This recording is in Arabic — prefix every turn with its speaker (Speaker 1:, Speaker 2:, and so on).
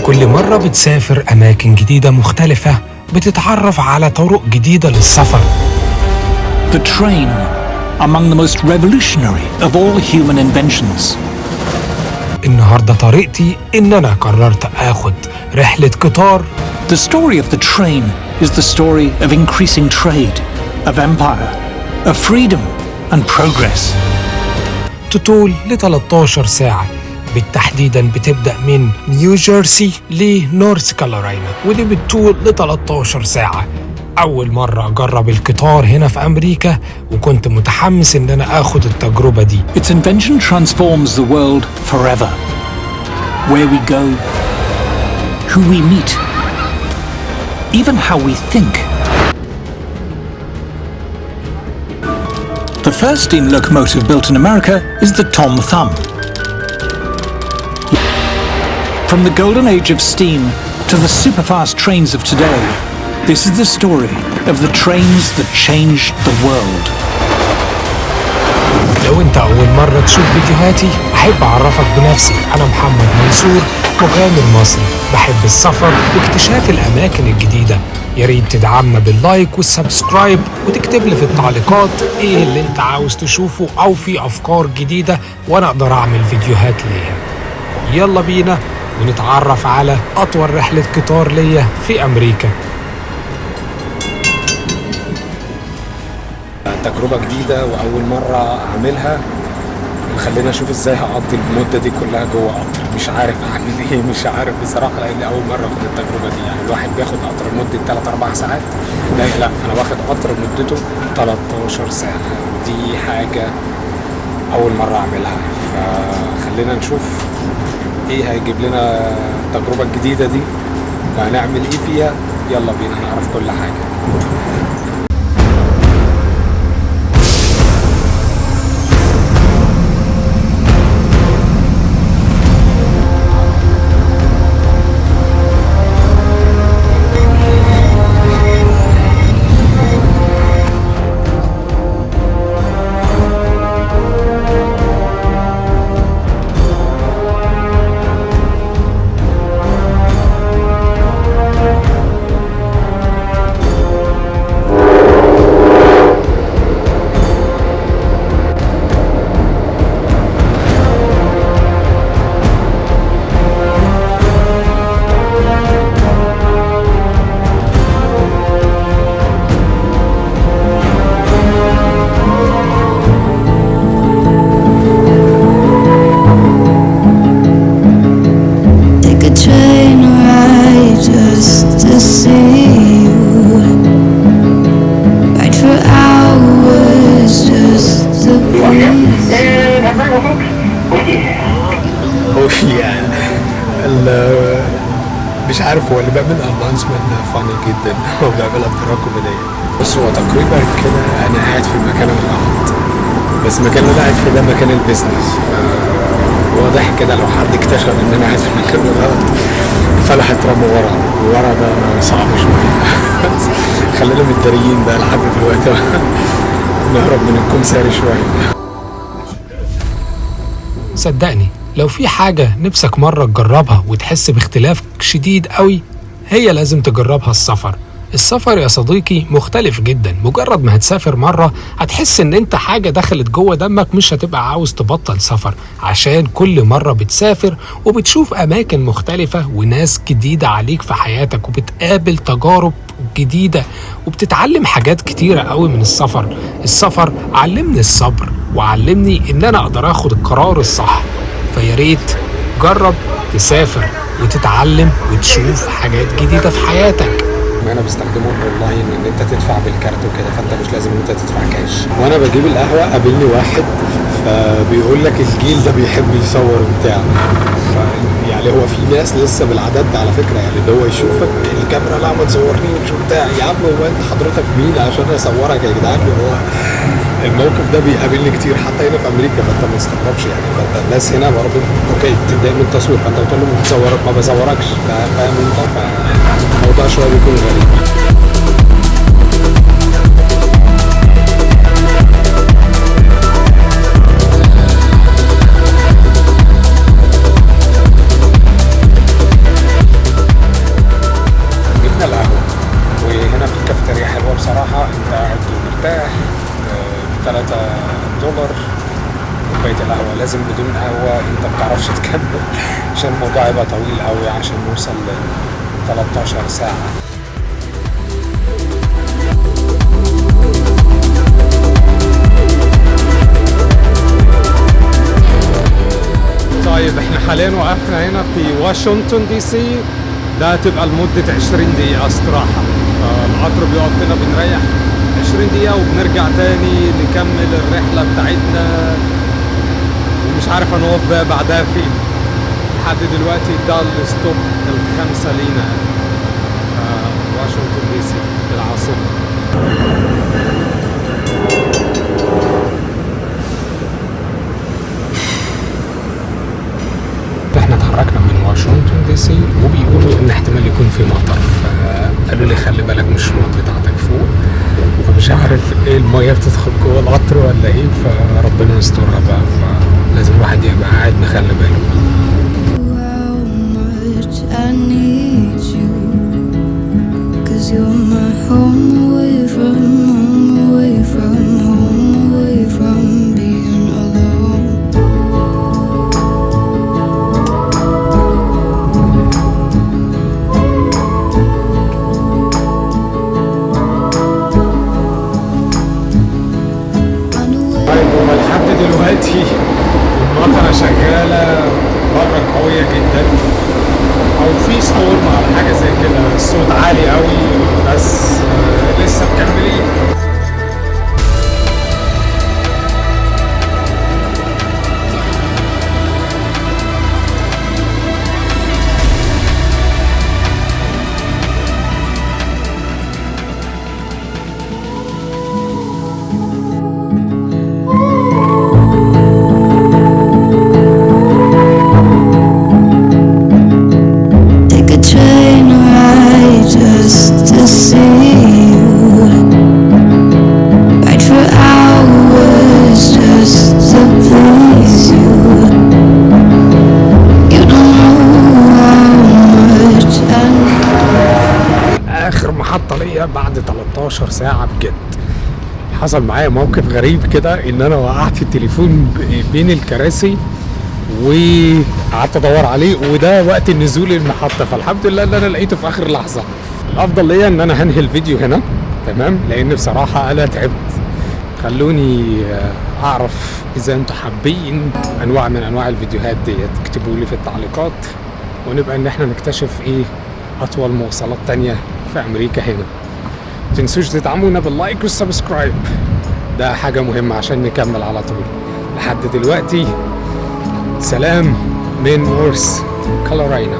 Speaker 1: كل مرة بتسافر أماكن جديدة مختلفة، بتتعرف على طرق جديدة للسفر.
Speaker 2: The train, among the most revolutionary of all human inventions.
Speaker 1: النهاردة طريقتي إن أنا قررت آخد رحلة قطار.
Speaker 2: The story of the train is the story of increasing trade, of empire, of freedom and progress.
Speaker 1: تطول ل 13 ساعة، بالتحديدا بتبدأ من نيوجيرسي لنورث كارولاينا، ودي بتطول ل 13 ساعة. أول مرة أجرب القطار هنا في أمريكا، وكنت متحمس إن أنا آخد التجربة دي.
Speaker 2: Its invention transforms the world forever. Where we go, who we meet, even how we think. The first steam locomotive built in America is the Tom Thumb. From the golden age of steam to the superfast trains of today, this is the story of the trains that changed the world.
Speaker 1: لو انت أول مرة تشوف فيديوهاتي، أحب أعرفك بنفسي. أنا محمد منصور، مغامر مصري بحب السفر واكتشاف الأماكن الجديدة. يا ريت تدعمنا باللايك والسبسكرايب، وتكتب لي في التعليقات إيه اللي انت عاوز تشوفه أو في أفكار جديدة وأنا أقدر أعمل فيديوهات ليا. يلا بينا ونتعرف على أطول رحلة قطار ليا في أمريكا.
Speaker 3: تجربة جديدة وأول مرة أعملها، خلينا أشوف إزاي هقضي المدة دي كلها جوه قطر. مش عارف أعمل إيه، مش عارف بصراحة، لأن أول مرة أخد التجربة دي. يعني الواحد بياخد قطر لمدة 3-4 ساعات، لا أنا واخد قطر مدته 13 ساعة. دي حاجة أول مرة أعملها، فخلينا نشوف إيه هيجيب لنا التجربة الجديدة دي وهنعمل إيه فيها. يلا بينا نعرف كل حاجة. مش عارف، هو اللي بيعمل اناونسمنت فاني جدا، هو بيعملها بطريقه كوميديه. بص، هو تقريبا كده انا قاعد في المكان الغلط، بس المكان اللي انا قاعد فيه ده مكان البيزنس. واضح كده لو حد اكتشف ان انا قاعد في المكان الغلط فانا هترمى ورا ده صعب شويه. خلينا متداريين بقى لحد دلوقتي، نهرب من الكمساري شويه.
Speaker 1: صدقني لو في حاجة نفسك مرة تجربها وتحس باختلاف شديد قوي، هي لازم تجربها. السفر يا صديقي مختلف جدا. مجرد ما هتسافر مرة هتحس ان انت حاجة دخلت جوه دمك، مش هتبقى عاوز تبطل سفر، عشان كل مرة بتسافر وبتشوف اماكن مختلفة وناس جديدة عليك في حياتك، وبتقابل تجارب جديدة، وبتتعلم حاجات كتيرة قوي من السفر علمني الصبر، وعلمني ان انا اقدر اخد القرار الصح. فياريت جرب تسافر وتتعلم وتشوف حاجات جديدة في حياتك.
Speaker 3: انا بستخدمه اونلاين ان انت تدفع بالكارت وكده، فانت مش لازم ان انت تدفع كاش. وانا بجيب القهوه قابلني واحد فبيقول لك الجيل ده بيحب يصور وبتاع. يعني هو في ناس لسه بالعادات ده على فكره، يعني اللي هو يشوفك الكاميرا لا ما تصورنيش وبتاع. يا عم هو انت حضرتك مين عشان اصورك يا جدعان؟ هو الموقف ده بيقابلني كتير حتى هنا في امريكا، فانت ما تستغربش يعني. فانت الناس هنا برضه اوكي بتتضايق من التصوير، فانت بتقول له بتصورك ما بصوركش، فاهم انت؟ فالموضوع شويه بيكون غريب. مش هتكمل عشان الموضوع يبقى طويل قوي عشان نوصل ل 13 ساعة. طيب احنا حاليا وقفنا هنا في واشنطن دي سي، ده هتبقى لمدة 20 دقيقة استراحة، فالقطر بيقف هنا بنريح 20 دقيقة وبنرجع تاني نكمل الرحلة بتاعتنا، ومش عارف هنقف بقى بعدها فين. لحد دلوقتي ده الستوب الخامسة لينا، واشنطن دي سي العاصمة. احنا اتحركنا من واشنطن دي سي وبيقولوا ان احتمال يكون في مطر، فقالوا لي خلي بالك من الشنط بتاعتك فوق، فمش عارف ايه المية بتدخل جوه القطر ولا ايه، فربنا يسترها بقى، فلازم الواحد يبقى قاعد مخلي باله. لحد دلوقتي المطره شغاله بره قويه جدا، او في ستورم او حاجه زي كده، الصوت عالي قوي بس لسه مكملين. اخر محطة ليا بعد 13 ساعة بجد. حصل معايا موقف غريب كده، ان انا وقعت التليفون بين الكراسي وقعدت ادور عليه، وده وقت النزول المحطة، فالحمد لله ان انا لقيته في اخر لحظة. الافضل ليا ان انا هنهي الفيديو هنا تمام، لان بصراحة انا تعبت. خلوني اعرف اذا انتوا حابين انواع من انواع الفيديوهات ديت، اكتبوا لي في التعليقات ونبقى ان احنا نكتشف ايه اطول مواصلات تانية في امريكا هنا. متنسوش تدعمونا باللايك والسبسكرايب، ده حاجة مهمة عشان نكمل على طول. لحد دلوقتي سلام من نورث كارولاينا.